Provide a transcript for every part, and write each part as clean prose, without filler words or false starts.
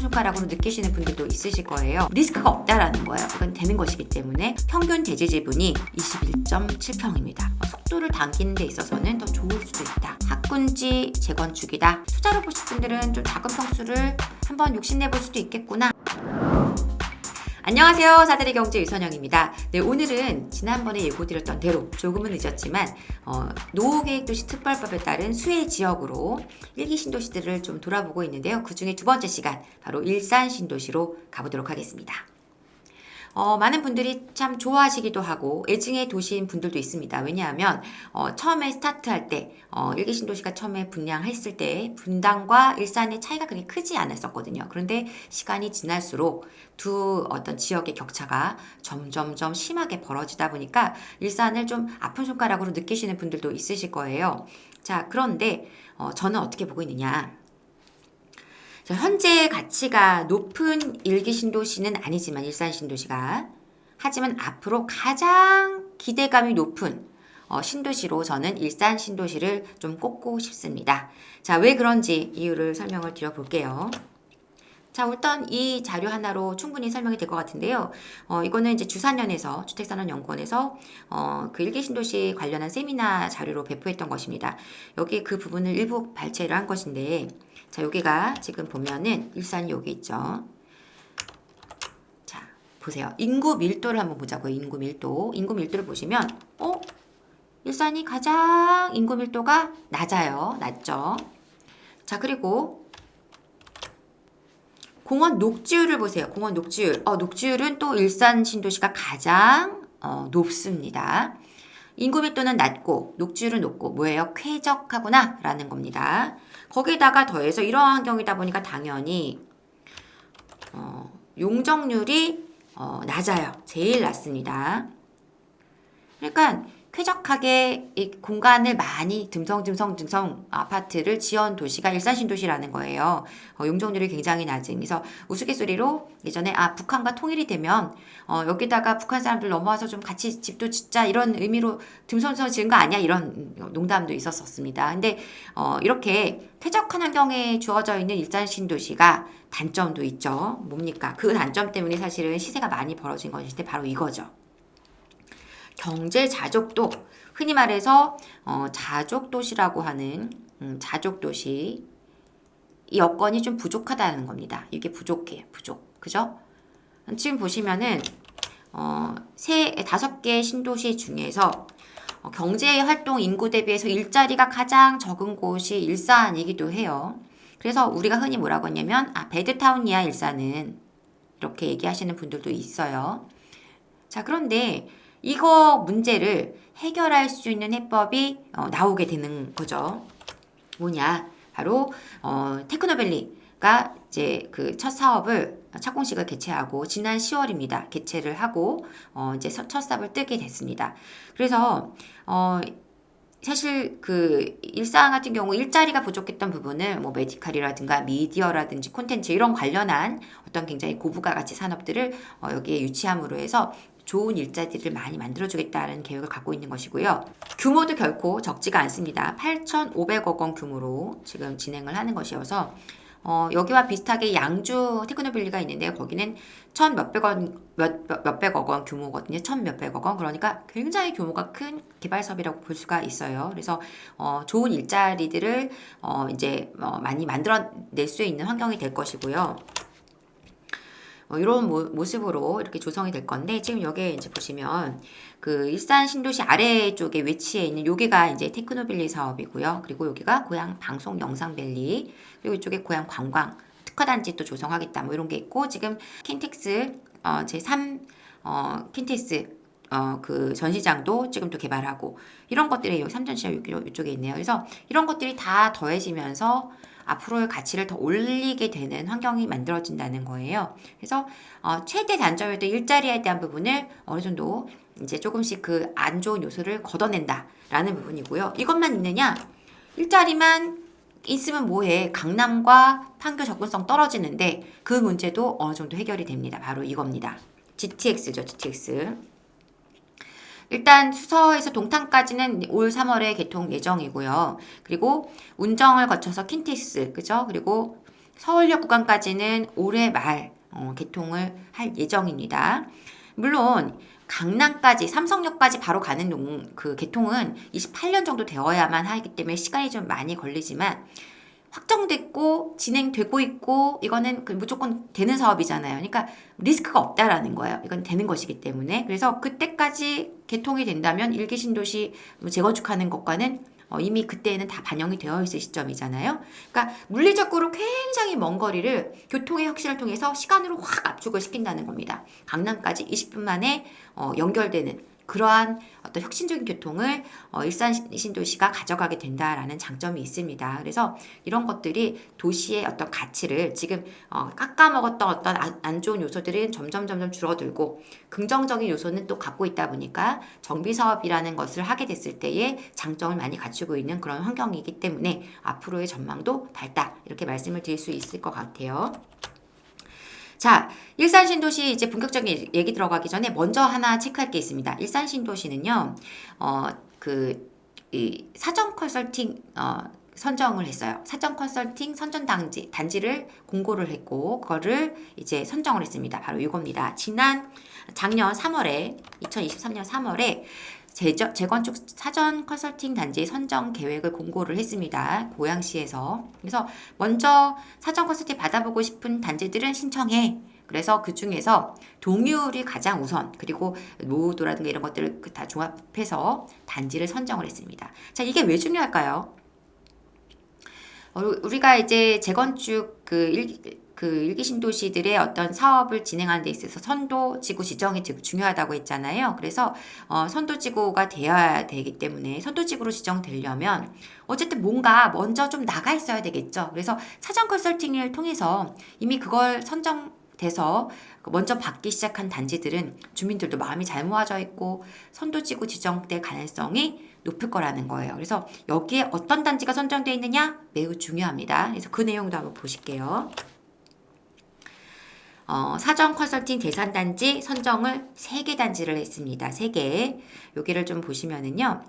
손가락으로 느끼시는 분들도 있으실 거예요. 리스크가 없다라는 거예요. 이건 되는 것이기 때문에 평균 대지 지분이 21.7평입니다. 속도를 당기는 데 있어서는 더 좋을 수도 있다. 학군지 재건축이다. 투자로 보실 분들은 좀 작은 평수를 한번 욕심내볼 수도 있겠구나. 안녕하세요. 사다리 경제 유선영입니다. 네, 오늘은 지난번에 예고드렸던 대로 조금은 늦었지만 노후계획도시 특별법에 따른 수혜 지역으로 1기 신도시들을 좀 돌아보고 있는데요. 그 중에 두 번째 시간 바로 일산 신도시로 가보도록 하겠습니다. 많은 분들이 참 좋아하시기도 하고 애증의 도시인 분들도 있습니다. 왜냐하면 처음에 스타트할 때 1기 신도시가 처음에 분양했을 때 분당과 일산의 차이가 그렇게 크지 않았었거든요. 그런데 시간이 지날수록 두 어떤 지역의 격차가 점점점 심하게 벌어지다 보니까 일산을 좀 아픈 손가락으로 느끼시는 분들도 있으실 거예요. 자, 그런데 저는 어떻게 보고 있느냐. 현재 가치가 높은 1기 신도시는 아니지만 일산 신도시가 하지만 앞으로 가장 기대감이 높은 신도시로 저는 일산 신도시를 좀 꼽고 싶습니다. 자, 왜 그런지 이유를 설명을 드려볼게요. 자, 일단 이 자료 하나로 충분히 설명이 될 것 같은데요. 이거는 이제 주산연에서 주택산업연구원에서 그 1기 신도시 관련한 세미나 자료로 배포했던 것입니다. 여기 그 부분을 일부 발췌를 한 것인데, 자, 여기가 지금 보면은 일산이 여기 있죠. 자, 보세요. 인구 밀도를 한번 보자고요. 인구 밀도. 인구 밀도를 보시면, 일산이 가장 인구 밀도가 낮아요. 낮죠. 자, 그리고 공원 녹지율을 보세요. 공원 녹지율. 녹지율은 또 일산 신도시가 가장 높습니다. 인구 밀도는 낮고 녹지율은 높고 뭐예요? 쾌적하구나 라는 겁니다. 거기다가 더해서 이러한 환경이다 보니까 당연히 용적률이 낮아요. 제일 낮습니다. 그러니까 쾌적하게 이 공간을 많이 듬성듬성 아파트를 지은 도시가 일산 신도시라는 거예요. 용적률이 굉장히 낮은. 그래서 우스갯소리로 예전에 북한과 통일이 되면 여기다가 북한 사람들 넘어와서 좀 같이 집도 짓자 이런 의미로 듬성듬성 지은 거 아니야? 이런 농담도 있었습니다. 근데 이렇게 쾌적한 환경에 주어져 있는 일산 신도시가 단점도 있죠. 뭡니까? 그 단점 때문에 사실은 시세가 많이 벌어진 것인데 바로 이거죠. 경제 자족도, 흔히 말해서 자족도시라고 하는 자족도시 이 여건이 좀 부족하다는 겁니다. 이게 부족해요. 부족. 그죠? 지금 보시면은 5개 신도시 중에서 경제활동 인구 대비해서 일자리가 가장 적은 곳이 일산이기도 해요. 그래서 우리가 흔히 뭐라고 하냐면 배드타운이야 일산은 이렇게 얘기하시는 분들도 있어요. 자, 그런데 이거 문제를 해결할 수 있는 해법이 나오게 되는 거죠. 뭐냐? 바로 테크노밸리가 이제 그 첫 사업을 착공식을 개최하고 지난 10월입니다. 개최를 하고 이제 첫 사업을 뜨게 됐습니다. 그래서 사실 그 일산 같은 경우 일자리가 부족했던 부분을 뭐 메디칼이라든가 미디어라든지 콘텐츠 이런 관련한 어떤 굉장히 고부가 가치 산업들을 여기에 유치함으로 해서 좋은 일자리를 많이 만들어주겠다는 계획을 갖고 있는 것이고요. 규모도 결코 적지가 않습니다. 8,500억 원 규모로 지금 진행을 하는 것이어서 여기와 비슷하게 양주 테크노밸리가 있는데요. 거기는 몇백억 원 규모거든요. 몇백억 원. 그러니까 굉장히 규모가 큰 개발 사업이라고 볼 수가 있어요. 그래서 좋은 일자리들을 이제 많이 만들어낼 수 있는 환경이 될 것이고요. 이런 모습으로 이렇게 조성이 될 건데 지금 여기에 이제 보시면 그 일산 신도시 아래쪽에 위치해 있는 여기가 이제 테크노밸리 사업이고요. 그리고 여기가 고향 방송 영상밸리 그리고 이쪽에 고향 관광 특화단지 또 조성하겠다 뭐 이런 게 있고 지금 킨텍스 제3 킨텍스 그 전시장도 지금 또 개발하고 이런 것들이 여기 삼전시장 이쪽에 있네요. 그래서 이런 것들이 다 더해지면서 앞으로의 가치를 더 올리게 되는 환경이 만들어진다는 거예요. 그래서 최대 단점이었던 일자리에 대한 부분을 어느 정도 이제 조금씩 그 안 좋은 요소를 걷어낸다라는 부분이고요. 이것만 있느냐? 일자리만 있으면 뭐해? 강남과 판교 접근성 떨어지는데 그 문제도 어느 정도 해결이 됩니다. 바로 이겁니다. GTX죠, GTX. 일단 수서에서 동탄까지는 올 3월에 개통 예정이고요. 그리고 운정을 거쳐서 킨텍스, 그죠? 그리고 서울역 구간까지는 올해 말 개통을 할 예정입니다. 물론 강남까지 삼성역까지 바로 가는 그 개통은 28년 정도 되어야만 하기 때문에 시간이 좀 많이 걸리지만 확정됐고 진행되고 있고 이거는 무조건 되는 사업이잖아요. 그러니까 리스크가 없다라는 거예요. 이건 되는 것이기 때문에. 그래서 그때까지 개통이 된다면 일기 신도시 재건축하는 것과는 이미 그때에는 다 반영이 되어 있을 시점이잖아요. 그러니까 물리적으로 굉장히 먼 거리를 교통의 혁신을 통해서 시간으로 확 압축을 시킨다는 겁니다. 강남까지 20분 만에 연결되는 그러한 어떤 혁신적인 교통을 일산 신도시가 가져가게 된다라는 장점이 있습니다. 그래서 이런 것들이 도시의 어떤 가치를 지금 깎아먹었던 어떤 안 좋은 요소들은 점점 줄어들고 긍정적인 요소는 또 갖고 있다 보니까 정비 사업이라는 것을 하게 됐을 때의 장점을 많이 갖추고 있는 그런 환경이기 때문에 앞으로의 전망도 밝다 이렇게 말씀을 드릴 수 있을 것 같아요. 자, 일산 신도시 이제 본격적인 얘기 들어가기 전에 먼저 하나 체크할 게 있습니다. 일산 신도시는요, 이 사전 컨설팅, 선정을 했어요. 사전 컨설팅 선정 단지를 공고를 했고, 그거를 이제 선정을 했습니다. 바로 이겁니다. 작년 3월에, 2023년 3월에 재건축 사전 컨설팅 단지 선정 계획을 공고를 했습니다. 고양시에서. 그래서 먼저 사전 컨설팅 받아보고 싶은 단지들은 신청해. 그래서 그 중에서 동의율이 가장 우선, 그리고 노후도라든가 이런 것들을 다 종합해서 단지를 선정을 했습니다. 자, 이게 왜 중요할까요? 우리가 이제 재건축 일기 신도시들의 어떤 사업을 진행하는 데 있어서 선도지구 지정이 중요하다고 했잖아요. 그래서 선도지구가 되어야 되기 때문에 선도지구로 지정되려면 어쨌든 뭔가 먼저 좀 나가 있어야 되겠죠. 그래서 사전 컨설팅을 통해서 이미 그걸 선정돼서 먼저 받기 시작한 단지들은 주민들도 마음이 잘 모아져 있고 선도지구 지정될 가능성이 높을 거라는 거예요. 그래서 여기에 어떤 단지가 선정되어 있느냐 매우 중요합니다. 그래서 그 내용도 한번 보실게요. 사전 컨설팅 대상 단지 선정을 3개 단지를 했습니다. 3개. 여기를 좀 보시면은요.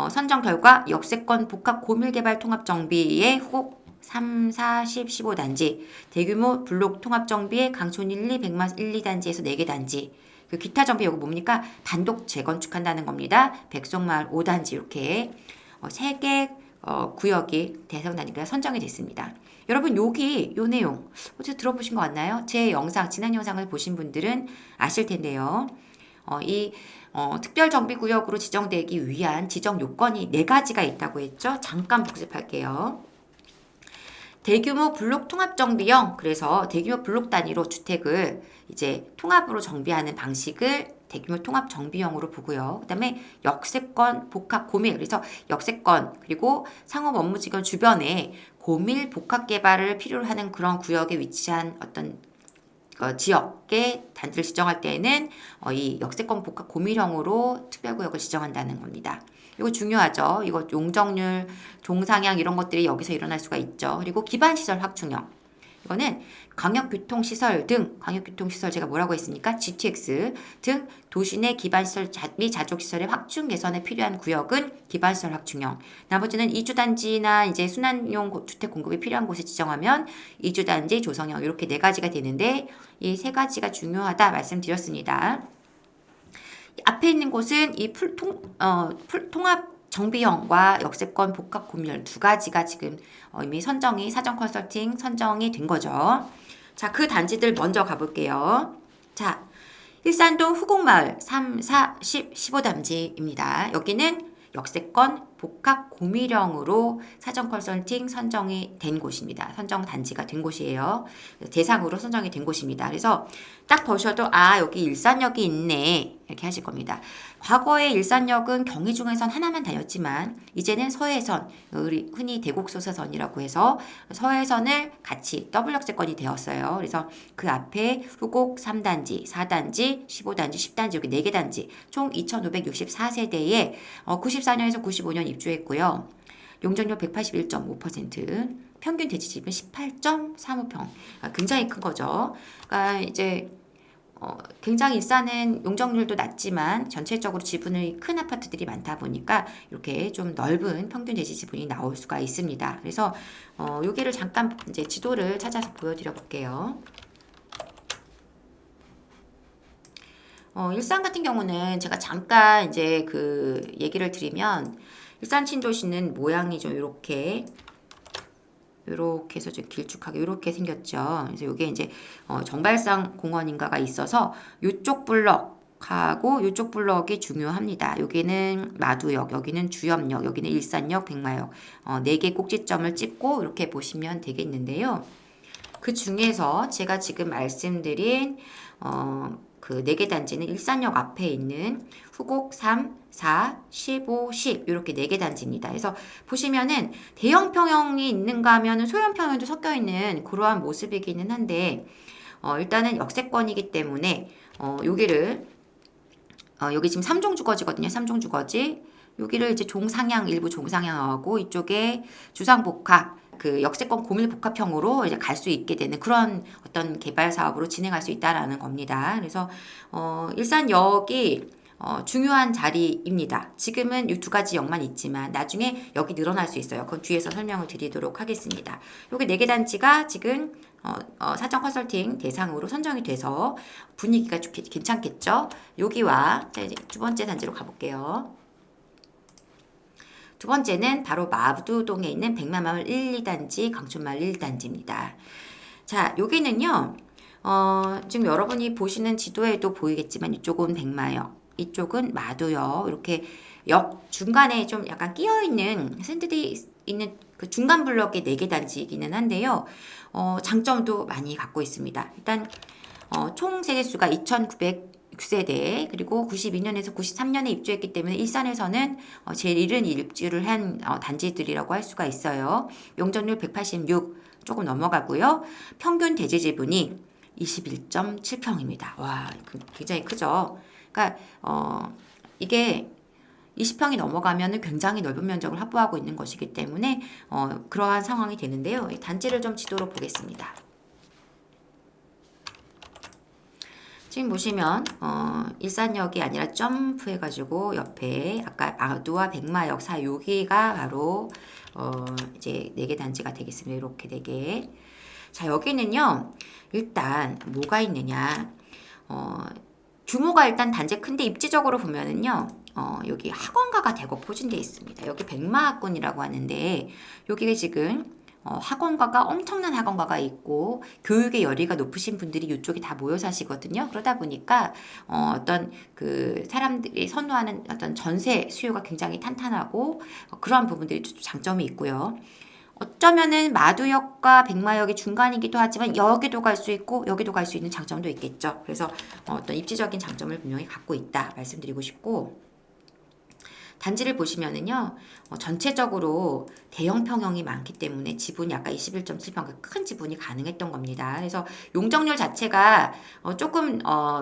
선정 결과 역세권 복합 고밀개발 통합정비의 후곡 3, 4, 10, 15단지, 대규모 블록 통합정비의 강촌 1, 2, 백마 1, 2단지에서 4개 단지, 그 기타 정비 요거 뭡니까? 단독 재건축한다는 겁니다. 백송마을 5단지 이렇게 3개 구역이 대상 단지가 선정이 됐습니다. 여러분 여기 요 내용 어제 들어보신 거 같나요? 제 영상 지난 영상을 보신 분들은 아실 텐데요. 특별정비구역으로 지정되기 위한 지정 요건이 4가지가 있다고 했죠. 잠깐 복습할게요. 대규모 블록 통합 정비형, 그래서 대규모 블록 단위로 주택을 이제 통합으로 정비하는 방식을 대규모 통합 정비형으로 보고요. 그 다음에 역세권 복합 고밀, 그래서 역세권 그리고 상업 업무 지역 주변에 고밀 복합 개발을 필요로 하는 그런 구역에 위치한 어떤 지역의 단지를 지정할 때에는 이 역세권 복합 고밀형으로 특별구역을 지정한다는 겁니다. 이거 중요하죠. 이거 용적률, 종상향 이런 것들이 여기서 일어날 수가 있죠. 그리고 기반시설 확충형. 이거는 광역교통시설 등, 광역교통시설 제가 뭐라고 했습니까? GTX 등 도시 내 기반시설 및 자족시설의 확충 개선에 필요한 구역은 기반시설 확충형. 나머지는 이주단지나 이제 순환용 주택 공급이 필요한 곳에 지정하면 이주단지 조성형 이렇게 4가지가 되는데 이 3가지가 중요하다 말씀드렸습니다. 앞에 있는 곳은 이 통합 정비형과 역세권 복합 고밀 2가지가 지금 이미 사전 컨설팅 선정이 된 거죠. 자, 그 단지들 먼저 가볼게요. 자, 일산동 후곡마을 3, 4, 10, 15단지입니다. 여기는 역세권 복합 고밀형으로 사전 컨설팅 선정이 된 곳입니다. 선정 단지가 된 곳이에요. 대상으로 선정이 된 곳입니다. 그래서 딱 보셔도 여기 일산역이 있네 이렇게 하실 겁니다. 과거에 일산역은 경의중앙선 하나만 다녔지만 이제는 서해선, 우리 흔히 대곡소사선이라고 해서 서해선을 같이 더블 역세권이 되었어요. 그래서 그 앞에 후곡 3단지, 4단지, 15단지, 10단지 이렇게 4개 단지 총 2,564세대에 94년에서 95년 입주했고요. 용적률 181.5%, 평균 대지집은 18.35평. 굉장히 큰 거죠. 그러니까 이제 굉장히 일산은 용적률도 낮지만 전체적으로 지분이 큰 아파트들이 많다 보니까 이렇게 좀 넓은 평균 대지 지분이 나올 수가 있습니다. 그래서 여기를 잠깐 이제 지도를 찾아서 보여드려 볼게요. 일산 같은 경우는 제가 잠깐 이제 그 얘기를 드리면 일산 신도시는 모양이 좀 이렇게 해서 좀 길쭉하게 이렇게 생겼죠. 그래서 이게 이제 정발상 공원인가가 있어서 이쪽 블럭하고 이쪽 블럭이 중요합니다. 여기는 마두역, 여기는 주염역, 여기는 일산역, 백마역 4개 꼭지점을 찍고 이렇게 보시면 되겠는데요. 그 중에서 제가 지금 말씀드린 그 4개 단지는 일산역 앞에 있는 후곡 3, 4, 15, 10 이렇게 4개 단지입니다. 그래서 보시면은 대형 평형이 있는가 하면은 소형 평형도 섞여 있는 그러한 모습이기는 한데 일단은 역세권이기 때문에 여기를 여기 지금 3종 주거지거든요. 3종 주거지. 여기를 이제 종상향 일부 종상향하고 이쪽에 주상복합 그 역세권 고밀복합형으로 이제 갈 수 있게 되는 그런 어떤 개발 사업으로 진행할 수 있다라는 겁니다. 그래서 일산역이 중요한 자리입니다. 지금은 이 2가지 역만 있지만 나중에 역이 늘어날 수 있어요. 그건 뒤에서 설명을 드리도록 하겠습니다. 여기 4개 단지가 지금 사전 컨설팅 대상으로 선정이 돼서 분위기가 괜찮겠죠? 여기와 자, 이제 2번째 단지로 가볼게요. 2번째는 바로 마두동에 있는 백마마을 1, 2단지, 강촌마을 1단지입니다. 자, 여기는요, 지금 여러분이 보시는 지도에도 보이겠지만 이쪽은 백마역, 이쪽은 마두역, 이렇게 역 중간에 좀 약간 끼어있는 샌드들이 있는 그 중간 블럭의 4개 단지이기는 한데요. 장점도 많이 갖고 있습니다. 일단 총 세대수가 2,906세대 그리고 92년에서 93년에 입주했기 때문에 일산에서는 제일 이른 입주를 한 단지들이라고 할 수가 있어요. 용적률 186 조금 넘어가고요. 평균 대지 지분이 21.7평입니다. 와, 굉장히 크죠. 그러니까 이게 20평이 넘어가면 굉장히 넓은 면적을 확보하고 있는 것이기 때문에 그러한 상황이 되는데요. 단지를 좀 지도로 보겠습니다. 지금 보시면 일산역이 아니라 점프해가지고 옆에 아까 마두와 백마역 사이 여기가 바로 이제 4개 단지가 되겠습니다. 이렇게 4개. 자, 여기는요. 일단 뭐가 있느냐. 규모가 일단 단지 큰데 입지적으로 보면은요. 여기 학원가가 대거 포진되어 있습니다. 여기 백마학군이라고 하는데 여기가 지금 학원가가 엄청난 학원가가 있고 교육의 열의가 높으신 분들이 이쪽에 다 모여 사시거든요. 그러다 보니까 어떤 그 사람들이 선호하는 어떤 전세 수요가 굉장히 탄탄하고 그러한 부분들이 장점이 있고요. 어쩌면은 마두역과 백마역이 중간이기도 하지만 여기도 갈 수 있고 여기도 갈 수 있는 장점도 있겠죠. 그래서 어떤 입지적인 장점을 분명히 갖고 있다 말씀드리고 싶고 단지를 보시면은요, 전체적으로 대형 평형이 많기 때문에 지분이 아까 21.7평 큰 지분이 가능했던 겁니다. 그래서 용적률 자체가 조금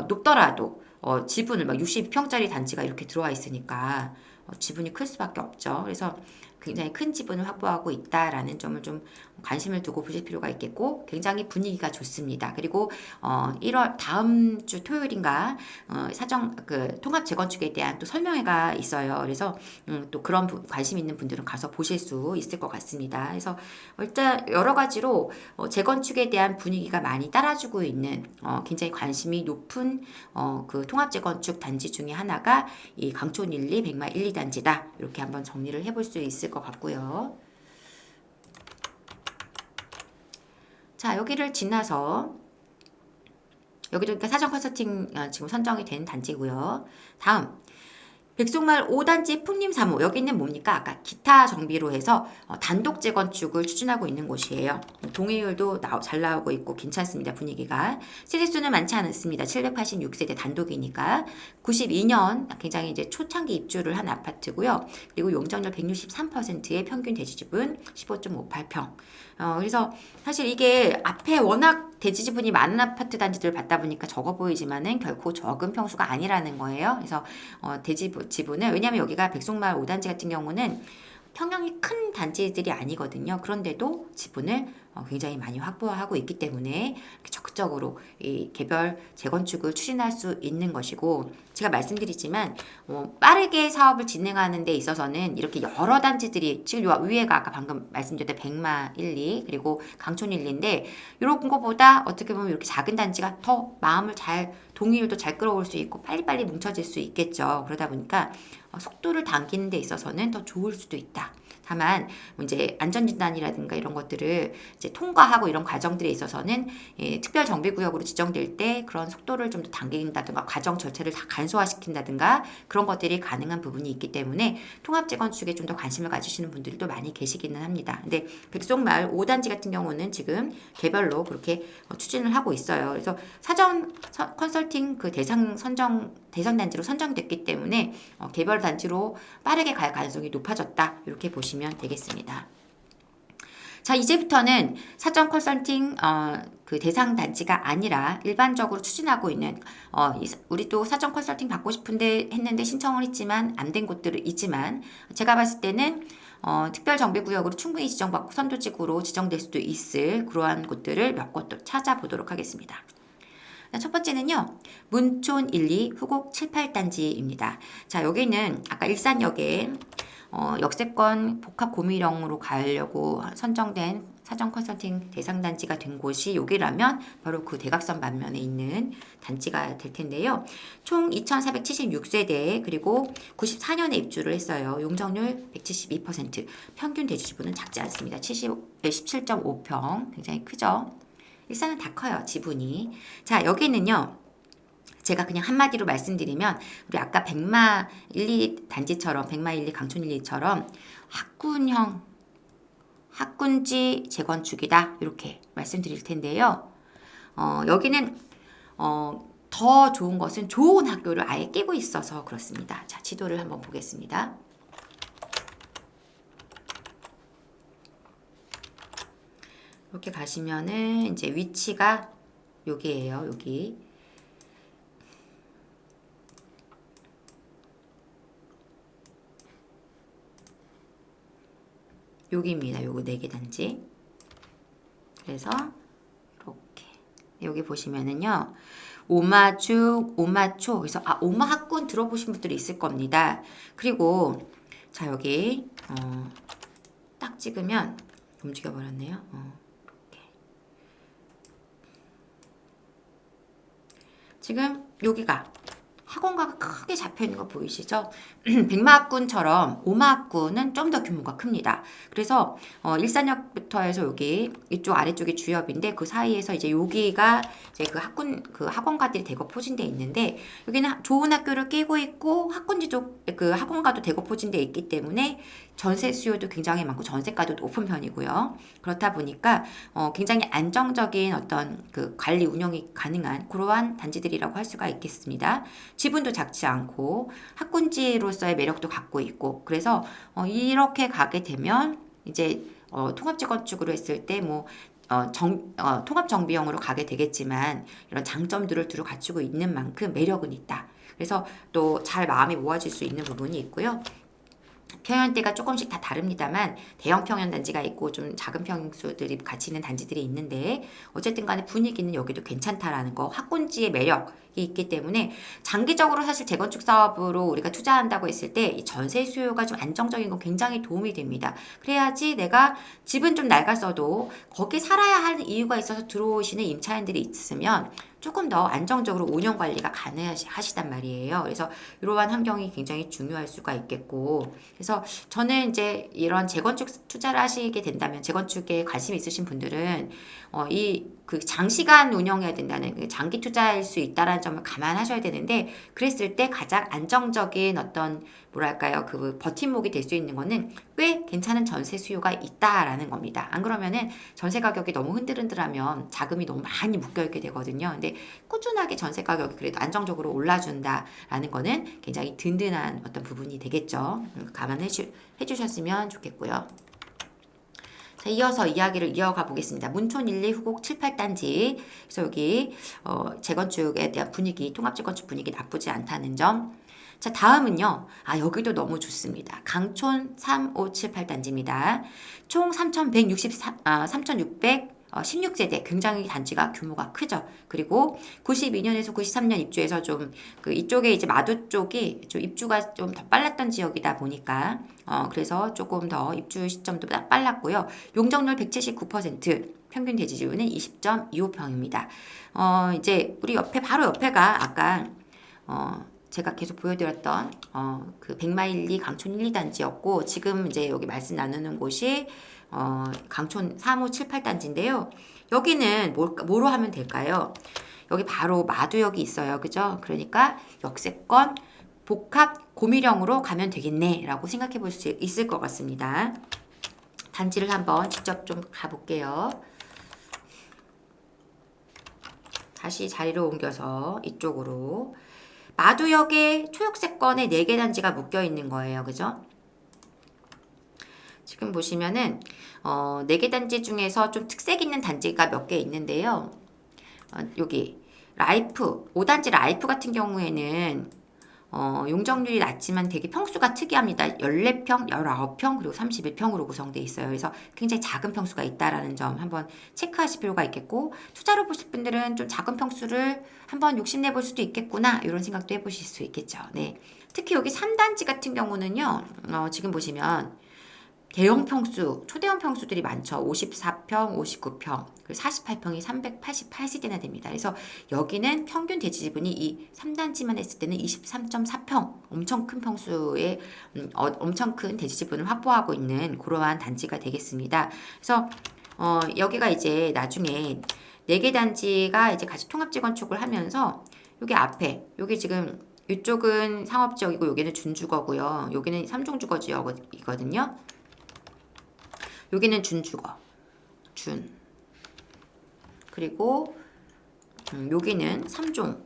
높더라도 지분을 막 62평짜리 단지가 이렇게 들어와 있으니까 지분이 클 수밖에 없죠. 그래서 굉장히 큰 지분을 확보하고 있다라는 점을 좀 관심을 두고 보실 필요가 있겠고 굉장히 분위기가 좋습니다. 그리고 1월 다음 주 토요일인가 사정 그 통합 재건축에 대한 또 설명회가 있어요. 그래서 또 그런 관심 있는 분들은 가서 보실 수 있을 것 같습니다. 그래서 일단 여러 가지로 재건축에 대한 분위기가 많이 따라주고 있는 굉장히 관심이 높은 그 통합 재건축 단지 중에 하나가 이 강촌 1, 2, 백마 1, 2단지다. 이렇게 한번 정리를 해볼 수 있을 것 같고요. 자, 여기를 지나서 여기도 그러니까 사전 컨설팅 지금 선정이 된 단지고요. 다음 백송마을 5단지 풍림 3호 여기는 뭡니까? 아까 기타 정비로 해서 단독 재건축을 추진하고 있는 곳이에요. 동의율도 잘 나오고 있고 괜찮습니다. 분위기가. 세대수는 많지 않습니다. 786세대 단독이니까 92년 굉장히 이제 초창기 입주를 한 아파트고요. 그리고 용적률 163%의 평균 대지지분 15.58평. 그래서 사실 이게 앞에 워낙 대지 지분이 많은 아파트 단지들을 봤다 보니까 적어 보이지만은 결코 적은 평수가 아니라는 거예요. 그래서 대지 지분을 왜냐하면 여기가 백송마을 5단지 같은 경우는 평형이 큰 단지들이 아니거든요. 그런데도 지분을 굉장히 많이 확보하고 있기 때문에 적극적으로 이 개별 재건축을 추진할 수 있는 것이고, 제가 말씀드리지만 빠르게 사업을 진행하는 데 있어서는 이렇게 여러 단지들이 지금 요 위에가 아까 방금 말씀드렸던 백마 1, 2 그리고 강촌 1, 2인데 이런 거보다 어떻게 보면 이렇게 작은 단지가 더 마음을 잘 동의율도 잘 끌어올 수 있고 빨리빨리 뭉쳐질 수 있겠죠. 그러다 보니까 속도를 당기는 데 있어서는 더 좋을 수도 있다. 다만 이제 안전진단이라든가 이런 것들을 이제 통과하고 이런 과정들에 있어서는 특별정비구역으로 지정될 때 그런 속도를 좀 더 당긴다든가 과정 절차를 다 간소화시킨다든가 그런 것들이 가능한 부분이 있기 때문에 통합재건축에 좀 더 관심을 가지시는 분들도 많이 계시기는 합니다. 근데 백송마을 5단지 같은 경우는 지금 개별로 그렇게 추진을 하고 있어요. 그래서 사전 컨설팅 그 대상 단지로 선정됐기 때문에 개별 단지로 빠르게 갈 가능성이 높아졌다. 이렇게 보시면 되겠습니다. 자, 이제부터는 사전 컨설팅 그 대상 단지가 아니라 일반적으로 추진하고 있는 우리도 사전 컨설팅 받고 싶은데 했는데 신청을 했지만 안 된 곳들은 있지만 제가 봤을 때는 특별정비구역으로 충분히 지정받고 선도지구로 지정될 수도 있을 그러한 곳들을 몇 곳도 찾아보도록 하겠습니다. 첫 번째는요, 문촌 1, 2 후곡 7, 8단지입니다. 자, 여기는 아까 일산역에 역세권 복합 고밀형으로 가려고 선정된 사전 컨설팅 대상 단지가 된 곳이 여기라면 바로 그 대각선 반면에 있는 단지가 될 텐데요. 총 2,476세대 그리고 94년에 입주를 했어요. 용적률 172%, 평균 대지주부는 작지 않습니다. 17.5평, 굉장히 크죠. 일산은 다 커요, 지분이. 자, 여기는요. 제가 그냥 한마디로 말씀드리면 우리 아까 백마 1, 2 단지처럼 백마 1, 2 강촌 1, 2처럼 학군지 재건축이다. 이렇게 말씀드릴 텐데요. 여기는 더 좋은 것은 좋은 학교를 아예 끼고 있어서 그렇습니다. 자, 지도를 한번 보겠습니다. 이렇게 가시면은 이제 위치가 여기예요. 여기. 여기입니다. 요거 4개 단지. 그래서 이렇게 여기 보시면은요. 오마죽, 오마초. 그래서 오마학군 들어보신 분들이 있을 겁니다. 그리고 자, 여기 딱 찍으면 움직여 버렸네요. 이렇게. 지금 여기가 학원가가 크게 잡혀있는 거 보이시죠? 백마학군처럼 오마학군은 좀 더 규모가 큽니다. 그래서 일산역부터 해서 여기 이쪽 아래쪽이 주협인데 그 사이에서 이제 여기가 이제 그 학원가들이 대거 포진돼 있는데 여기는 좋은 학교를 끼고 있고 학군지쪽 그 학원가도 대거 포진돼 있기 때문에 전세 수요도 굉장히 많고 전세가도 높은 편이고요. 그렇다 보니까 굉장히 안정적인 어떤 그 관리 운영이 가능한 그러한 단지들이라고 할 수가 있겠습니다. 지분도 작지 않고 학군지로서의 매력도 갖고 있고 그래서 이렇게 가게 되면 이제 통합재건축으로 했을 때 뭐 통합정비형으로 가게 되겠지만 이런 장점들을 두루 갖추고 있는 만큼 매력은 있다. 그래서 또 잘 마음이 모아질 수 있는 부분이 있고요. 평연대가 조금씩 다 다릅니다만 대형 평연단지가 있고 좀 작은 평수들이 같이 있는 단지들이 있는데 어쨌든 간에 분위기는 여기도 괜찮다라는 거, 학군지의 매력이 있기 때문에 장기적으로 사실 재건축 사업으로 우리가 투자한다고 했을 때 이 전세 수요가 좀 안정적인 건 굉장히 도움이 됩니다. 그래야지 내가 집은 좀 낡았어도 거기 살아야 하는 이유가 있어서 들어오시는 임차인들이 있으면 조금 더 안정적으로 운영 관리가 가능하시단 말이에요. 그래서 이러한 환경이 굉장히 중요할 수가 있겠고, 그래서 저는 이제 이런 재건축 투자를 하시게 된다면 재건축에 관심 있으신 분들은 그 장시간 운영해야 된다는 장기 투자일 수 있다라는 점을 감안하셔야 되는데 그랬을 때 가장 안정적인 어떤 뭐랄까요 그 버팀목이 될 수 있는 거는 꽤 괜찮은 전세 수요가 있다라는 겁니다. 안 그러면은 전세 가격이 너무 흔들흔들하면 자금이 너무 많이 묶여있게 되거든요. 근데 꾸준하게 전세 가격이 그래도 안정적으로 올라준다라는 거는 굉장히 든든한 어떤 부분이 되겠죠. 감안해 주셨으면 좋겠고요. 자, 이어서 이야기를 이어가 보겠습니다. 문촌 1, 2 후곡 7, 8단지. 그래서 여기 재건축에 대한 분위기, 통합재건축 분위기 나쁘지 않다는 점. 자, 다음은요. 여기도 너무 좋습니다. 강촌 3578단지입니다. 총 3,616세대, 굉장히 단지가 규모가 크죠. 그리고 92년에서 93년 입주해서 좀 이쪽에 이제 마도 쪽이 좀 입주가 좀 더 빨랐던 지역이다 보니까 그래서 조금 더 입주 시점도 빨랐고요. 용적률 179%, 평균 대지주는 20.25평입니다. 이제 우리 옆에 바로 옆에가 아까 제가 계속 보여드렸던 그 백마일리 강촌 1, 2단지였고 지금 이제 여기 말씀 나누는 곳이 강촌 3, 5, 7, 8단지인데요. 여기는 뭐로 하면 될까요? 여기 바로 마두역이 있어요. 그죠? 그러니까 역세권 복합 고밀형으로 가면 되겠네 라고 생각해 볼 수 있을 것 같습니다. 단지를 한번 직접 좀 가볼게요. 다시 자리로 옮겨서 이쪽으로 마두역에 초역세권에 4개 단지가 묶여 있는 거예요. 그죠? 지금 보시면은 4개 단지 중에서 좀 특색 있는 단지가 몇 개 있는데요. 여기 라이프 5단지 라이프 같은 경우에는 용적률이 낮지만 되게 평수가 특이합니다. 14평, 19평, 그리고 31평으로 구성되어 있어요. 그래서 굉장히 작은 평수가 있다라는 점 한번 체크하실 필요가 있겠고, 투자로 보실 분들은 좀 작은 평수를 한번 욕심내볼 수도 있겠구나, 이런 생각도 해보실 수 있겠죠. 네. 특히 여기 3단지 같은 경우는요, 지금 보시면 대형 평수, 초대형 평수들이 많죠. 54평, 59평, 그리고 48평이 388세대나 됩니다. 그래서 여기는 평균 대지 지분이 이 3단지만 했을 때는 23.4평, 엄청 큰 평수의 엄청 큰 대지 지분을 확보하고 있는 그러한 단지가 되겠습니다. 그래서 여기가 이제 나중에 4개 단지가 이제 같이 통합 재건축을 하면서 여기 앞에 여기 지금 이쪽은 상업지역이고 여기는 준주거고요. 여기는 3종 주거 지역이거든요. 여기는 준주거, 그리고 여기는 3종,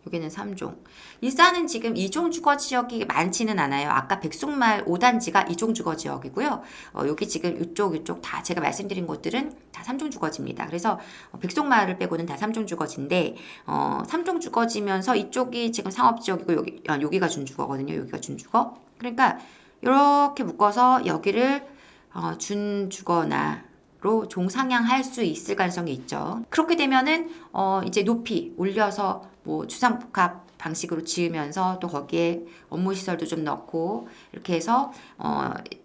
여기는 3종. 일산은 지금 2종 주거 지역이 많지는 않아요. 아까 백송마을 5단지가 2종 주거 지역이고요. 여기 지금 이쪽 다 제가 말씀드린 곳들은 다 3종 주거지입니다. 그래서 백송마을을 빼고는 다 3종 주거지인데 3종 주거지면서 이쪽이 지금 상업지역이고 여기가 준주거거든요. 여기가 준주거. 그러니까 이렇게 묶어서 여기를 준주거나로 종상향할 수 있을 가능성이 있죠. 그렇게 되면은 이제 높이 올려서 뭐 주상복합 방식으로 지으면서 또 거기에 업무 시설도 좀 넣고 이렇게 해서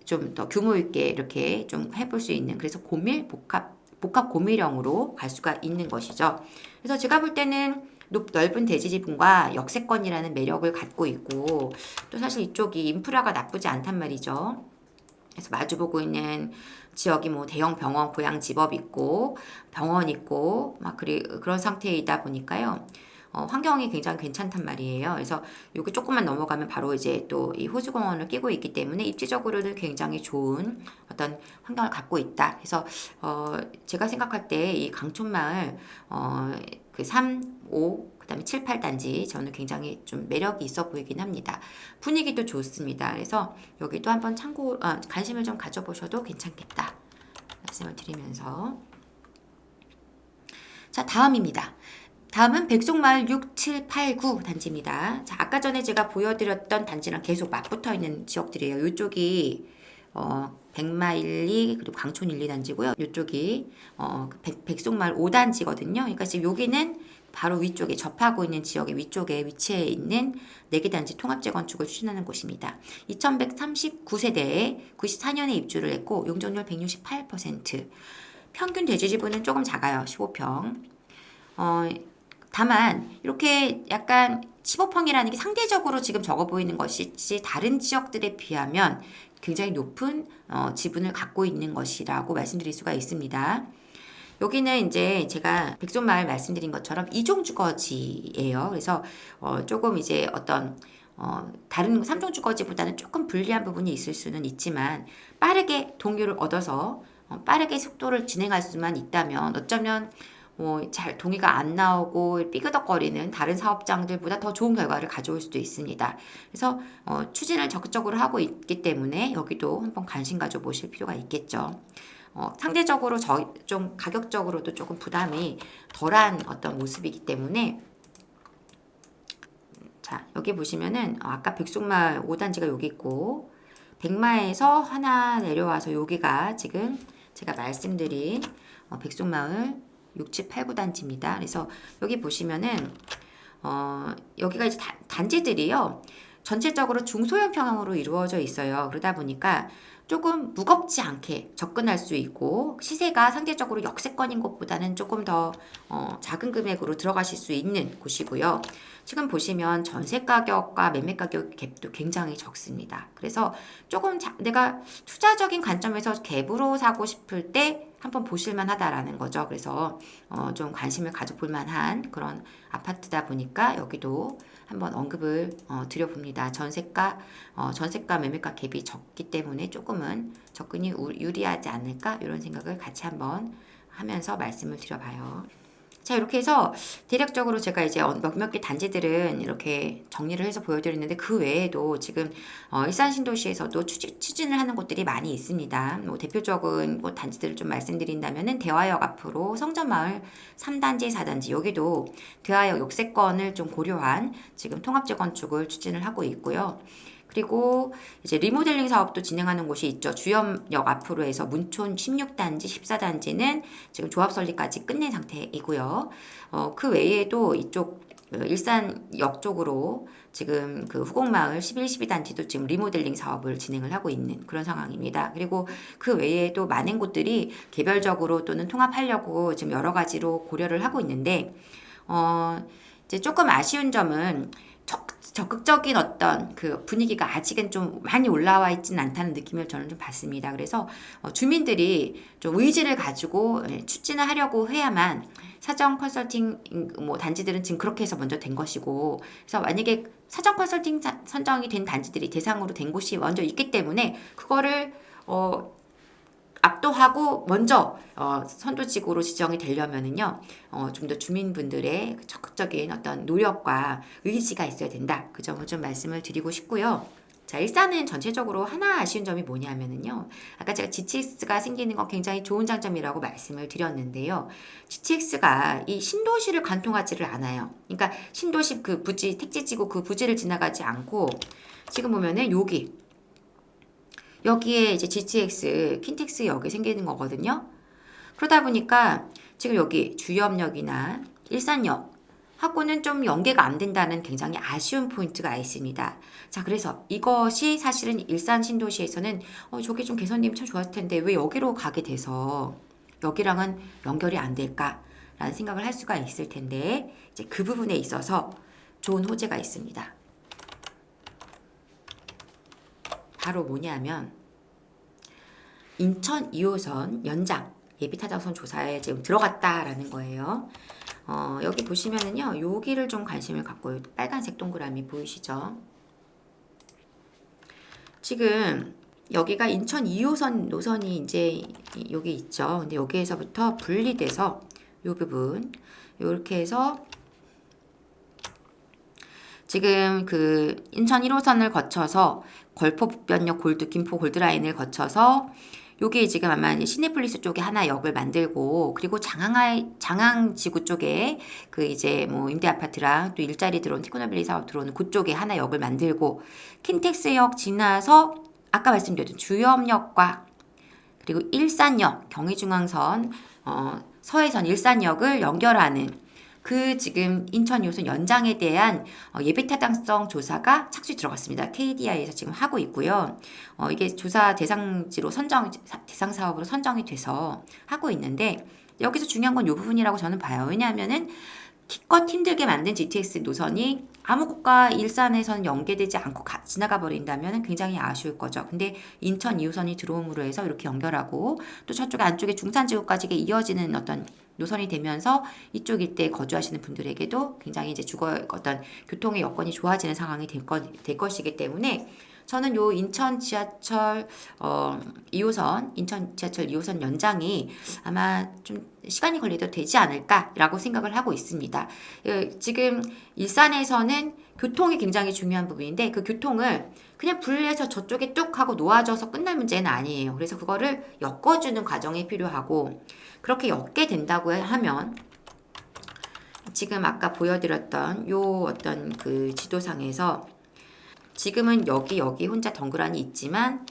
좀 더 규모 있게 이렇게 좀 해볼 수 있는, 그래서 복합 고밀형으로 갈 수가 있는 것이죠. 그래서 제가 볼 때는 넓은 대지 지분과 역세권이라는 매력을 갖고 있고, 또 사실 이쪽이 인프라가 나쁘지 않단 말이죠. 그래서 마주보고 있는 지역이 뭐 대형 병원, 고양 집업 있고 병원 있고 막 그런 상태이다 보니까요. 환경이 굉장히 괜찮단 말이에요. 그래서 여기 조금만 넘어가면 바로 이제 또 이 호수공원을 끼고 있기 때문에 입지적으로는 굉장히 좋은 어떤 환경을 갖고 있다. 그래서 제가 생각할 때 이 강촌마을 그 3, 5 그다음에 7, 8단지 저는 굉장히 좀 매력이 있어 보이긴 합니다. 분위기도 좋습니다. 그래서 여기도 한번 관심을 좀 가져보셔도 괜찮겠다 말씀을 드리면서, 자, 다음입니다. 다음은 백송마을 6, 7, 8, 9 단지입니다. 자, 아까 전에 제가 보여드렸던 단지랑 계속 맞붙어 있는 지역들이에요. 이쪽이 백마일리 그리고 강촌 1, 2단지고요. 이쪽이 백송마을 5단지거든요. 그러니까 지금 여기는 바로 위쪽에 접하고 있는 지역의 위쪽에 위치해 있는 4개 단지 통합 재건축을 추진하는 곳입니다. 2139세대에 94년에 입주를 했고 용적률 168%, 평균 대지 지분은 조금 작아요. 15평. 다만 이렇게 약간 15평이라는 게 상대적으로 지금 적어 보이는 것이지 다른 지역들에 비하면 굉장히 높은 지분을 갖고 있는 것이라고 말씀드릴 수가 있습니다. 여기는 이제 제가 백손마을 말씀드린 것처럼 2종 주거지예요. 그래서 조금 이제 어떤 다른 3종 주거지보다는 조금 불리한 부분이 있을 수는 있지만 빠르게 동료를 얻어서 빠르게 속도를 진행할 수만 있다면 어쩌면 잘 동의가 안 나오고 삐그덕거리는 다른 사업장들보다 더 좋은 결과를 가져올 수도 있습니다. 그래서 추진을 적극적으로 하고 있기 때문에 여기도 한번 관심 가져보실 필요가 있겠죠. 상대적으로 좀 가격적으로도 조금 부담이 덜한 어떤 모습이기 때문에 자, 여기 보시면은 아까 백숙마을 5단지가 여기 있고 백마에서 하나 내려와서 여기가 지금 제가 말씀드린 백숙마을 6, 7, 8, 9단지입니다. 그래서 여기 보시면은 여기가 이제 단지들이요. 전체적으로 중소형 평형으로 이루어져 있어요. 그러다 보니까 조금 무겁지 않게 접근할 수 있고 시세가 상대적으로 역세권인 곳보다는 조금 더 작은 금액으로 들어가실 수 있는 곳이고요. 지금 보시면 전세 가격과 매매 가격 갭도 굉장히 적습니다. 그래서 조금 내가 투자적인 관점에서 갭으로 사고 싶을 때 한번 보실만 하다라는 거죠. 그래서 좀 관심을 가져볼 만한 그런 아파트다 보니까 여기도 한번 언급을 드려봅니다. 전세가 매매가 갭이 적기 때문에 조금은 접근이 유리하지 않을까 이런 생각을 같이 한번 하면서 말씀을 드려봐요. 자, 이렇게 해서 대략적으로 제가 이제 몇몇 개 단지들은 이렇게 정리를 해서 보여드렸는데 그 외에도 지금 일산 신도시에서도 추진을 하는 곳들이 많이 있습니다. 뭐 대표적인 곳 단지들을 좀 말씀드린다면은 대화역 앞으로 성전마을 3단지, 4단지 여기도 대화역 역세권을 좀 고려한 지금 통합재건축을 추진을 하고 있고요. 그리고 이제 리모델링 사업도 진행하는 곳이 있죠. 주염역 앞으로 해서 문촌 16단지, 14단지는 지금 조합 설립까지 끝낸 상태이고요. 그 외에도 이쪽 일산역 쪽으로 지금 그 후곡마을 11, 12단지도 지금 리모델링 사업을 진행을 하고 있는 그런 상황입니다. 그리고 그 외에도 많은 곳들이 개별적으로 또는 통합하려고 지금 여러 가지로 고려를 하고 있는데, 이제 조금 아쉬운 점은 적극적인 어떤 그 분위기가 아직은 좀 많이 올라와 있지는 않다는 느낌을 저는 좀 받습니다. 그래서 주민들이 좀 의지를 가지고 추진을 하려고 해야만 사전 컨설팅 뭐 단지들은 지금 그렇게 해서 먼저 된 것이고, 그래서 만약에 사전 컨설팅 선정이 된 단지들이 대상으로 된 곳이 먼저 있기 때문에 그거를 압도하고 먼저 선도지구로 지정이 되려면은요, 좀 더 주민분들의 적극적인 어떤 노력과 의지가 있어야 된다. 그 점을 좀 말씀을 드리고 싶고요. 자, 일산은 전체적으로 하나 아쉬운 점이 뭐냐면은요, 아까 제가 GTX가 생기는 건 굉장히 좋은 장점이라고 말씀을 드렸는데요. GTX가 이 신도시를 관통하지를 않아요. 그러니까 신도시 그 부지, 택지지구 그 부지를 지나가지 않고 지금 보면은 여기에 이제 GTX, 킨텍스역이 생기는 거거든요. 그러다 보니까 지금 여기 주염역이나 일산역 하고는 좀 연계가 안 된다는 굉장히 아쉬운 포인트가 있습니다. 자, 그래서 이것이 사실은 일산 신도시에서는 저게 좀 개선되면 참 좋았을 텐데 왜 여기로 가게 돼서 여기랑은 연결이 안 될까라는 생각을 할 수가 있을 텐데, 이제 그 부분에 있어서 좋은 호재가 있습니다. 바로 뭐냐면 인천 2호선 연장 예비타당선 조사에 지금 들어갔다라는 거예요. 여기 보시면은요, 여기를 좀 관심을 갖고 빨간색 동그라미 보이시죠? 지금 여기가 인천 2호선 노선이 이제 여기 있죠. 근데 여기에서부터 분리돼서 이 부분 이렇게 해서 지금 그 인천 1호선을 거쳐서 걸포 북변역 김포 골드라인을 거쳐서 여기 지금 아마 시내폴리스 쪽에 하나 역을 만들고, 그리고 장항지구 쪽에 그 이제 뭐 임대 아파트랑 또 일자리 들어온 티코노빌리 사업 들어오는 그쪽에 하나 역을 만들고, 킨텍스역 지나서 아까 말씀드렸던 주염역과 그리고 일산역 경의중앙선 서해선 일산역을 연결하는 그 지금 인천 2호선 연장에 대한 예비타당성 조사가 착수에 들어갔습니다. KDI에서 지금 하고 있고요. 이게 조사 대상지로 대상 사업으로 선정이 돼서 하고 있는데, 여기서 중요한 건 이 부분이라고 저는 봐요. 왜냐하면은 기껏 힘들게 만든 GTX 노선이 아무 곳과 일산에선 연계되지 않고 지나가 버린다면 굉장히 아쉬울 거죠. 근데 인천 2호선이 들어옴으로 해서 이렇게 연결하고 또 저쪽 안쪽에 중산지구까지 이어지는 어떤 노선이 되면서 이쪽 일대에 거주하시는 분들에게도 굉장히 이제 어떤 교통의 여건이 좋아지는 상황이 될 것이기 때문에 저는 요 인천 지하철 2호선 연장이 아마 좀 시간이 걸려도 되지 않을까라고 생각을 하고 있습니다. 지금 일산에서는 교통이 굉장히 중요한 부분인데 그 교통을 그냥 분리해서 저쪽에 뚝 하고 놓아줘서 끝날 문제는 아니에요. 그래서 그거를 엮어주는 과정이 필요하고, 그렇게 엮게 된다고 하면 지금 아까 보여드렸던 요 어떤 그 지도상에서 지금은 여기 혼자 덩그러니 있지만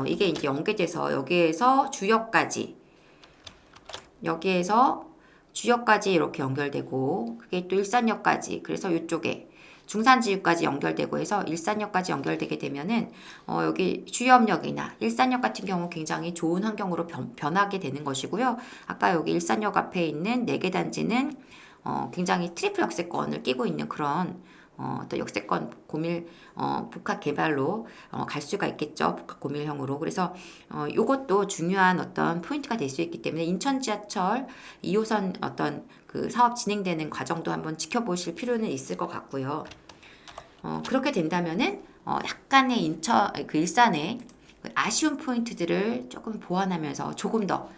이게 이제 연계돼서 여기에서 주역까지 이렇게 연결되고 그게 또 일산역까지 그래서 이쪽에 중산지유까지 연결되고 해서 일산역까지 연결되게 되면은 여기 주엽역이나 일산역 같은 경우 굉장히 좋은 환경으로 변하게 되는 것이고요. 아까 여기 일산역 앞에 있는 4개 단지는 굉장히 트리플 역세권을 끼고 있는 그런 또 역세권 고밀 복합 개발로 갈 수가 있겠죠. 복합 고밀형으로. 그래서 이것도 중요한 어떤 포인트가 될 수 있기 때문에 인천 지하철 2호선 어떤 그 사업 진행되는 과정도 한번 지켜보실 필요는 있을 것 같고요. 그렇게 된다면은 약간의 일산의 그 아쉬운 포인트들을 조금 보완하면서 조금 더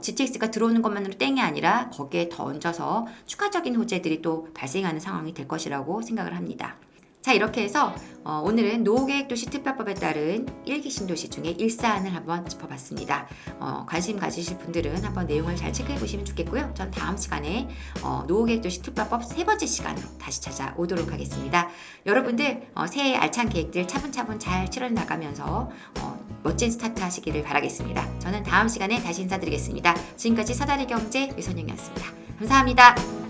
GTX가 들어오는 것만으로 땡이 아니라 거기에 더 얹어서 추가적인 호재들이 또 발생하는 상황이 될 것이라고 생각을 합니다. 자, 이렇게 해서 오늘은 노후계획도시 특별법에 따른 1기 신도시 중에 일산을 한번 짚어봤습니다. 관심 가지실 분들은 한번 내용을 잘 체크해 보시면 좋겠고요. 전 다음 시간에 노후계획도시 특별법 3번째 시간으로 다시 찾아오도록 하겠습니다. 여러분들 새해 알찬 계획들 차분차분 잘 치러 나가면서 멋진 스타트 하시기를 바라겠습니다. 저는 다음 시간에 다시 인사드리겠습니다. 지금까지 사다리 경제 유선영이었습니다. 감사합니다.